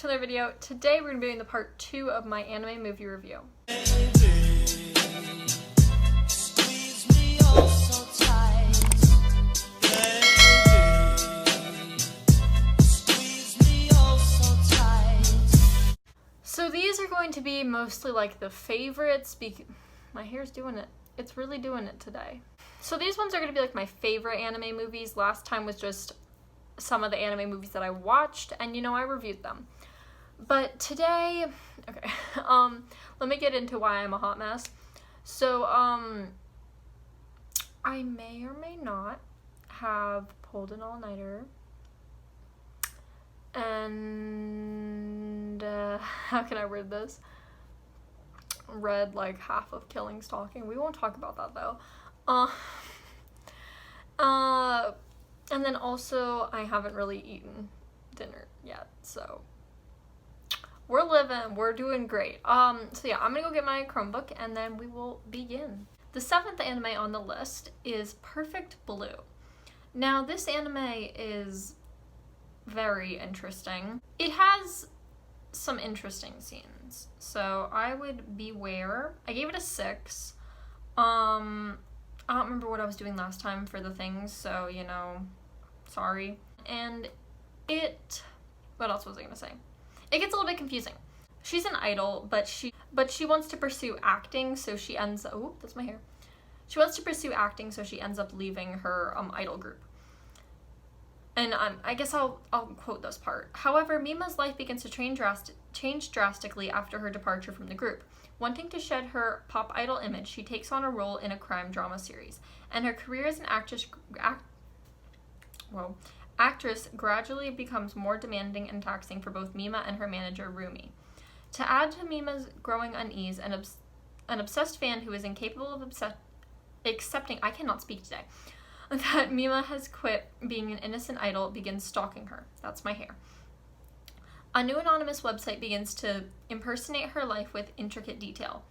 to another video. Today we're going to be doing the part 2 of my anime movie review. So these are going to be mostly like the favorites. My hair's doing it. It's really doing it today. So these ones are going to be like my favorite anime movies. Last time was just some of the anime movies that I watched, and you know, I reviewed them. But today, okay, let me get into why I'm a hot mess. So, I may or may not have pulled an all-nighter, and, how can I word this? Read like half of Killing Stalking. We won't talk about that though. And then also I haven't really eaten dinner yet, so we're living, we're doing great. So yeah, I'm gonna go get my Chromebook and then we will begin. The 7th anime on the list is Perfect Blue. Now this anime is very interesting. It has some interesting scenes, so I would beware. I gave it a 6. I don't remember what I was doing last time for the things, so you know, sorry. And what else was I gonna say? It gets a little bit confusing. She's an idol, but she wants to pursue acting, so she ends up, oh, that's my hair. She wants to pursue acting, so she ends up leaving her idol group. And I guess I'll quote this part. However, Mima's life begins to change drastically after her departure from the group. Wanting to shed her pop idol image, she takes on a role in a crime drama series, and her career as an actress gradually becomes more demanding and taxing for both Mima and her manager, Rumi. To add to Mima's growing unease, an obsessed fan who is incapable of accepting, I cannot speak today, that Mima has quit being an innocent idol begins stalking her. That's my hair. A new anonymous website begins to impersonate her life with intricate detail,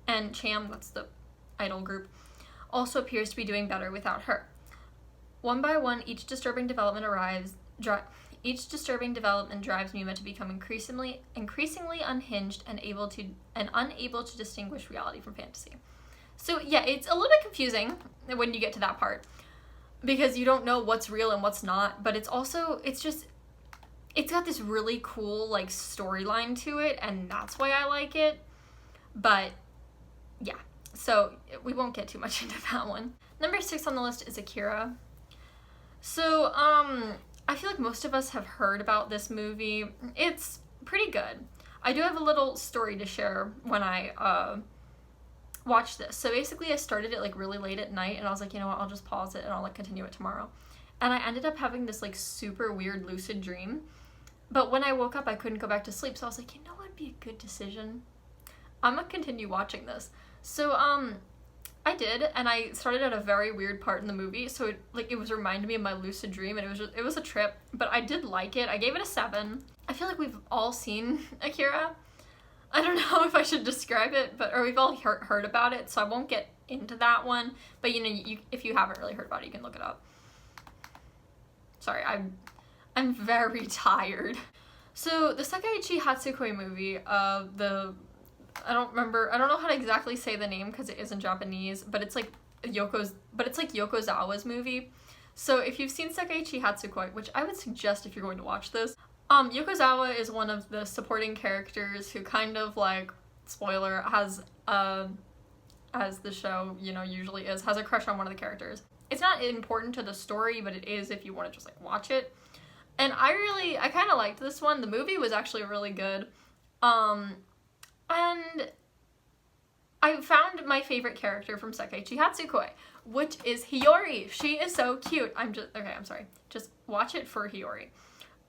and Cham, that's the idol group, also appears to be doing better without her. One by one, each disturbing development drives Mima to become increasingly unhinged and unable to distinguish reality from fantasy. So yeah, it's a little bit confusing when you get to that part, because you don't know what's real and what's not, but it's got this really cool like storyline to it, and that's why I like it. But yeah, so we won't get too much into that one. Number 6 on the list is Akira. So I feel like most of us have heard about this movie. It's pretty good. I do have a little story to share when I watched this. So basically I started it like really late at night, and I was like, you know what, I'll just pause it and I'll like continue it tomorrow. And I ended up having this like super weird lucid dream. But when I woke up, I couldn't go back to sleep, so I was like, you know what would be a good decision? I'm gonna continue watching this. So, I did, and I started at a very weird part in the movie, so it was reminding me of my lucid dream, and it was a trip, but I did like it. I gave it a 7. I feel like we've all seen Akira. I don't know if I should describe it, or we've all heard about it, so I won't get into that one, but you know, if you haven't really heard about it, you can look it up. Sorry, I'm very tired. So the Sekaiichi Hatsukoi movie, I don't know how to exactly say the name because it is in Japanese, but it's like Yokozawa's movie. So if you've seen Sekaiichi Hatsukoi, which I would suggest if you're going to watch this, Yokozawa is one of the supporting characters who kind of like, spoiler, has as the show, you know, usually is, has a crush on one of the characters. It's not important to the story, but it is if you want to just like watch it. And I kind of liked this one. The movie was actually really good. And I found my favorite character from Sekaiichi Hatsukoi, which is Hiyori. She is so cute. I'm sorry. Just watch it for Hiyori.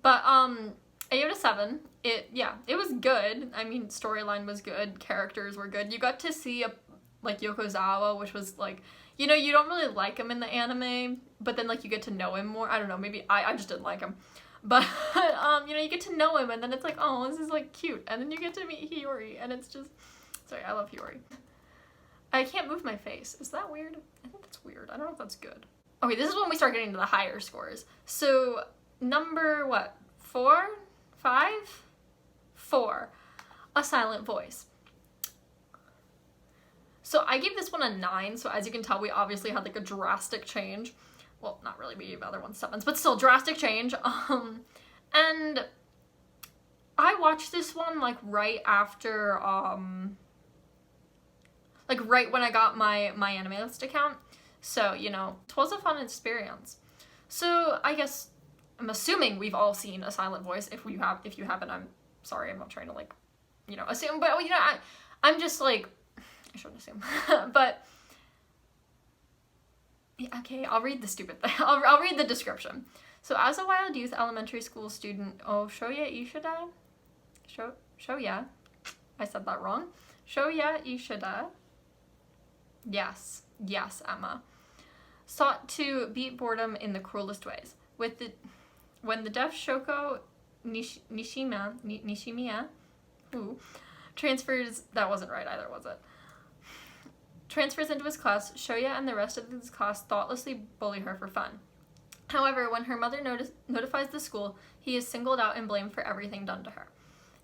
But, I gave it a 7. It was good. I mean, storyline was good. Characters were good. You got to see like Yokozawa, which was like, you know, you don't really like him in the anime, but then like you get to know him more. I don't know, maybe I just didn't like him. But, you know, you get to know him, and then it's like, oh, this is like cute. And then you get to meet Hiyori, and it's just, sorry, I love Hiyori. I can't move my face. Is that weird? I think that's weird. I don't know if that's good. Okay, this is when we start getting to the higher scores. So, number, what, 4? 5? 4, A Silent Voice. So I gave this one a 9, so as you can tell, we obviously had like a drastic change. Well, not really, we gave other ones 7s, but still drastic change. And I watched this one like right after, like right when I got my Animalist account. So, you know, it was a fun experience. So I guess, I'm assuming we've all seen A Silent Voice. If you haven't, I'm sorry, I'm not trying to like, you know, assume, but you know, I'm just like, I shouldn't assume, but yeah, okay, I'll read the stupid thing. I'll read the description. So as a wild youth elementary school student, Shoya Ishida, Shoya, I said that wrong. Shoya Ishida, yes, Emma, sought to beat boredom in the cruelest ways. When the deaf Shoko Nishimiya, transfers, that wasn't right either, was it? Transfers into his class, Shoya and the rest of his class thoughtlessly bully her for fun. However, when her mother notifies the school, he is singled out and blamed for everything done to her.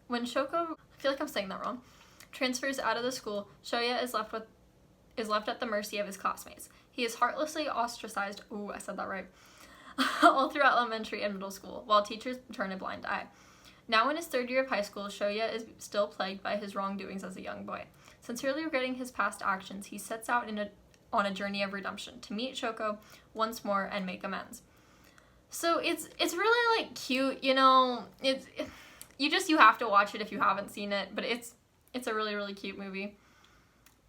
When Shoko, I feel like I'm saying that wrong, transfers out of the school, Shoya is left at the mercy of his classmates. He is heartlessly ostracized, I said that right, all throughout elementary and middle school, while teachers turn a blind eye. Now in his 3rd year of high school, Shoya is still plagued by his wrongdoings as a young boy. Sincerely regretting his past actions, he sets out on a journey of redemption to meet Shoko once more and make amends. So it's really like cute, you know. You have to watch it if you haven't seen it, but it's a really, really cute movie.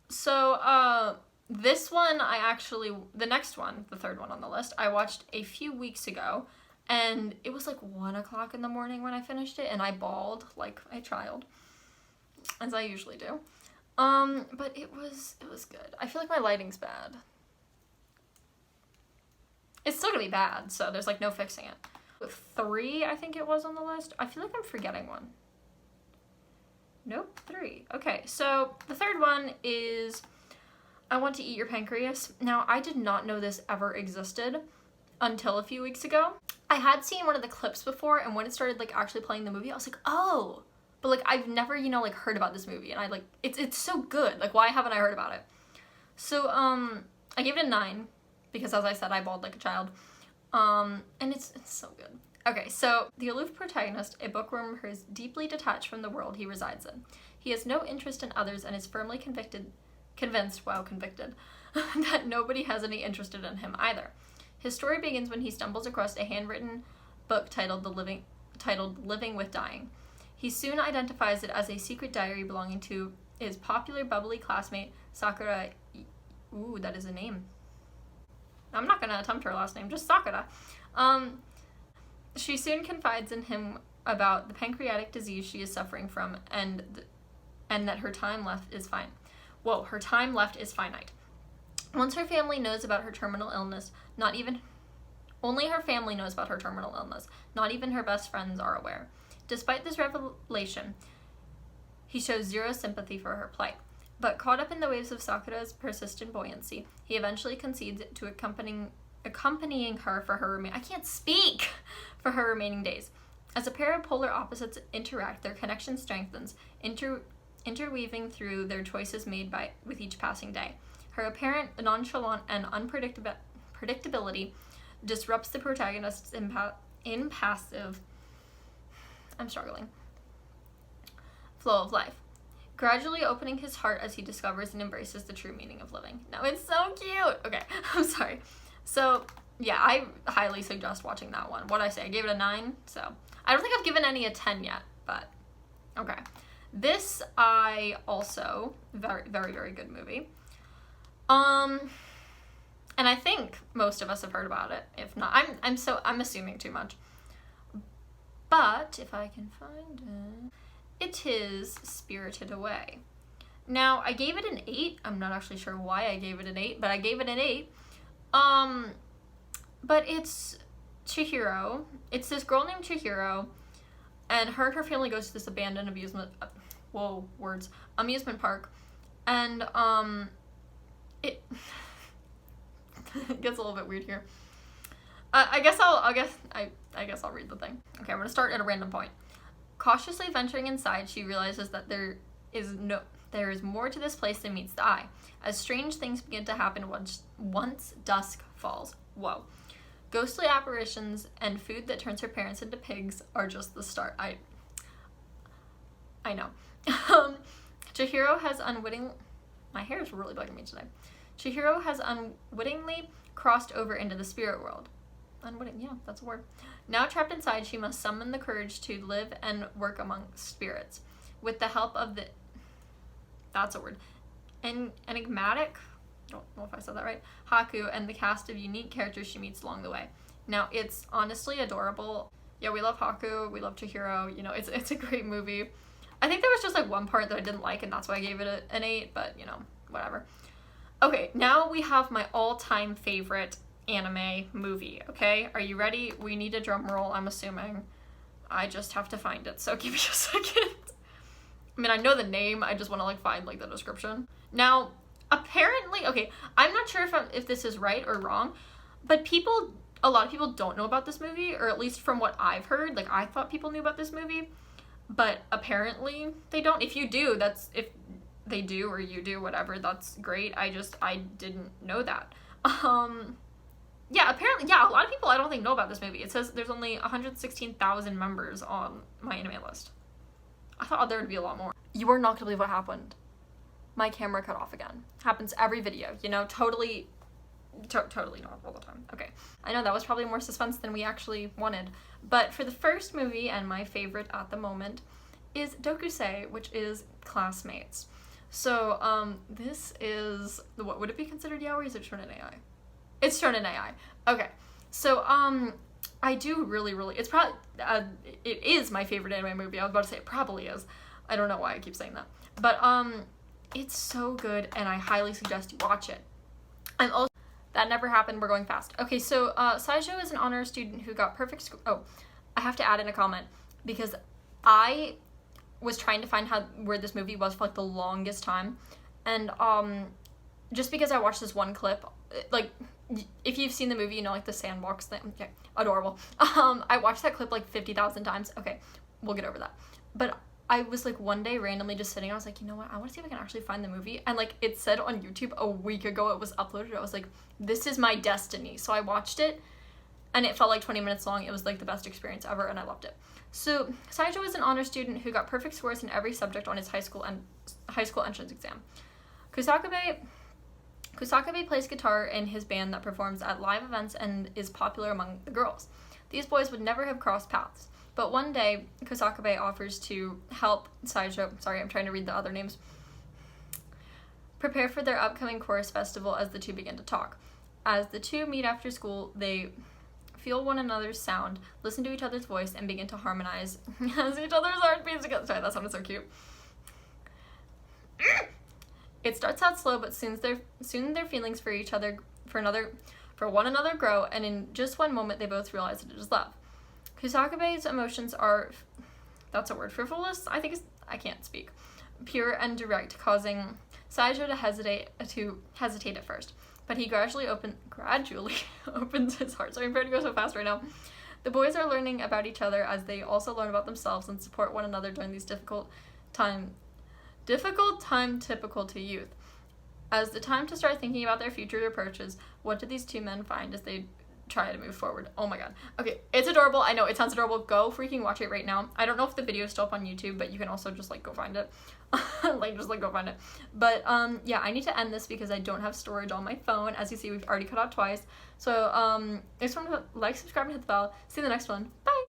So this one the next one, the 3rd one on the list, I watched a few weeks ago, and it was like 1 o'clock in the morning when I finished it, and I bawled like a child, as I usually do. But it was good. I feel like my lighting's bad. It's still gonna be bad, so there's like no fixing it. 3, I think it was on the list. I feel like I'm forgetting one. Nope, 3. Okay, so the 3rd one is I Want to Eat Your Pancreas. Now, I did not know this ever existed until a few weeks ago. I had seen one of the clips before, and when it started like actually playing the movie, I was like, oh, but like I've never, you know, like heard about this movie, and I like it's so good. Like, why haven't I heard about it? So I gave it a 9 because, as I said, I bawled like a child. And it's so good. Okay, so the aloof protagonist, a bookworm who is deeply detached from the world he resides in. He has no interest in others and is firmly convinced, that nobody has any interest in him either. His story begins when he stumbles across a handwritten book titled Living with Dying. He soon identifies it as a secret diary belonging to his popular bubbly classmate, Sakura. Ooh, that is a name. I'm not gonna attempt her last name, just Sakura. She soon confides in him about the pancreatic disease she is suffering from, and that her time left is her time left is finite. Once her family knows about her terminal illness, only her family knows about her terminal illness. Not even her best friends are aware. Despite this revelation, he shows zero sympathy for her plight. But caught up in the waves of Sakura's persistent buoyancy, he eventually concedes to accompanying her for her remaining days. As a pair of polar opposites interact, their connection strengthens, interweaving through their choices made with each passing day. Her apparent nonchalance and unpredictability disrupts the protagonist's impassive flow of life, gradually opening his heart as he discovers and embraces the true meaning of living. Now, it's so cute! Okay, I'm sorry. So, yeah, I highly suggest watching that one. What'd I say? I gave it a 9, so I don't think I've given any a 10 yet, but okay. This, I also, very, very, very good movie. And I think most of us have heard about it. If not, I'm assuming too much. But if I can find it, it is Spirited Away. Now, I gave it an 8. I'm not actually sure why I gave it an 8, but I gave it an 8. But it's Chihiro. It's this girl named Chihiro, and her family goes to this abandoned amusement park, and it gets a little bit weird here. I guess I'll read the thing. Okay, I'm gonna start at a random point. Cautiously venturing inside, she realizes that there is more to this place than meets the eye, as strange things begin to happen once dusk falls. Whoa. Ghostly apparitions and food that turns her parents into pigs are just the start. I know. Chihiro has my hair is really bugging me today. Chihiro has unwittingly crossed over into the spirit world. Unwitting, yeah, that's a word. Now trapped inside, she must summon the courage to live and work among spirits. With the help of that's a word, enigmatic, I don't know if I said that right, Haku, and the cast of unique characters she meets along the way. Now, it's honestly adorable. Yeah, we love Haku, we love Chihiro, you know, it's a great movie. I think there was just like one part that I didn't like, and that's why I gave it an 8, but you know, whatever. Okay, now we have my all-time favorite anime movie, okay? Are you ready? We need a drum roll, I'm assuming. I just have to find it, so give me a second. I mean, I know the name, I just want to like find like the description. Now, apparently, okay, I'm not sure if this is right or wrong, but a lot of people don't know about this movie, or at least from what I've heard, like I thought people knew about this movie, but apparently they don't. If you do, if they do or you do, whatever, that's great. I didn't know that. Yeah, apparently, yeah, a lot of people I don't think know about this movie. It says there's only 116,000 members on my anime list. I thought there would be a lot more. You are not gonna believe what happened. My camera cut off again. Happens every video, you know, totally not all the time. Okay, I know that was probably more suspense than we actually wanted, but for the first movie, and my favorite at the moment, is Dokusei, which is Classmates. So, this is, what would it be considered yaoi, or is it shonen AI? It's shonen AI. Okay, so, I do really, it's probably, it is my favorite anime movie. I was about to say it probably is. I don't know why I keep saying that. But, it's so good, and I highly suggest you watch it. I'm also, that never happened, we're going fast. Okay, so, Saijo is an honor student who got perfect oh, I have to add in a comment, because I was trying to find where this movie was for like the longest time, and, just because I watched this one clip, like, if you've seen the movie, you know, like the sandbox thing, okay, adorable. I watched that clip like 50,000 times. Okay, we'll get over that. But I was like one day randomly just sitting, I was like, you know what, I want to see if I can actually find the movie. And like it said on YouTube a week ago it was uploaded. I was like, this is my destiny. So I watched it and it felt like 20 minutes long. It was like the best experience ever and I loved it. So Saijo is an honor student who got perfect scores in every subject on his high school entrance exam. Kusakabe plays guitar in his band that performs at live events and is popular among the girls. These boys would never have crossed paths, but one day, Kusakabe offers to help Saijo, sorry, I'm trying to read the other names, prepare for their upcoming chorus festival as the two begin to talk. As the two meet after school, they feel one another's sound, listen to each other's voice, and begin to harmonize as each other's heartbeats together. Sorry, that sounded so cute. It starts out slow, but soon their feelings for each other, for one another grow, and in just one moment they both realize that it is love. Kusakabe's emotions are, that's a word, frivolous? I can't speak. Pure and direct, causing Saijo to hesitate at first. But he gradually opens his heart. Sorry, I'm trying to go so fast right now. The boys are learning about each other as they also learn about themselves and support one another during these difficult time typical to youth. As the time to start thinking about their future approaches, what do these two men find as they try to move forward? Oh my god. Okay, it's adorable. I know, it sounds adorable. Go freaking watch it right now. I don't know if the video is still up on YouTube, but you can also just, like, go find it. Go find it. But, yeah, I need to end this because I don't have storage on my phone. As you see, we've already cut out twice. So, I just want to like, subscribe, and hit the bell. See you in the next one. Bye!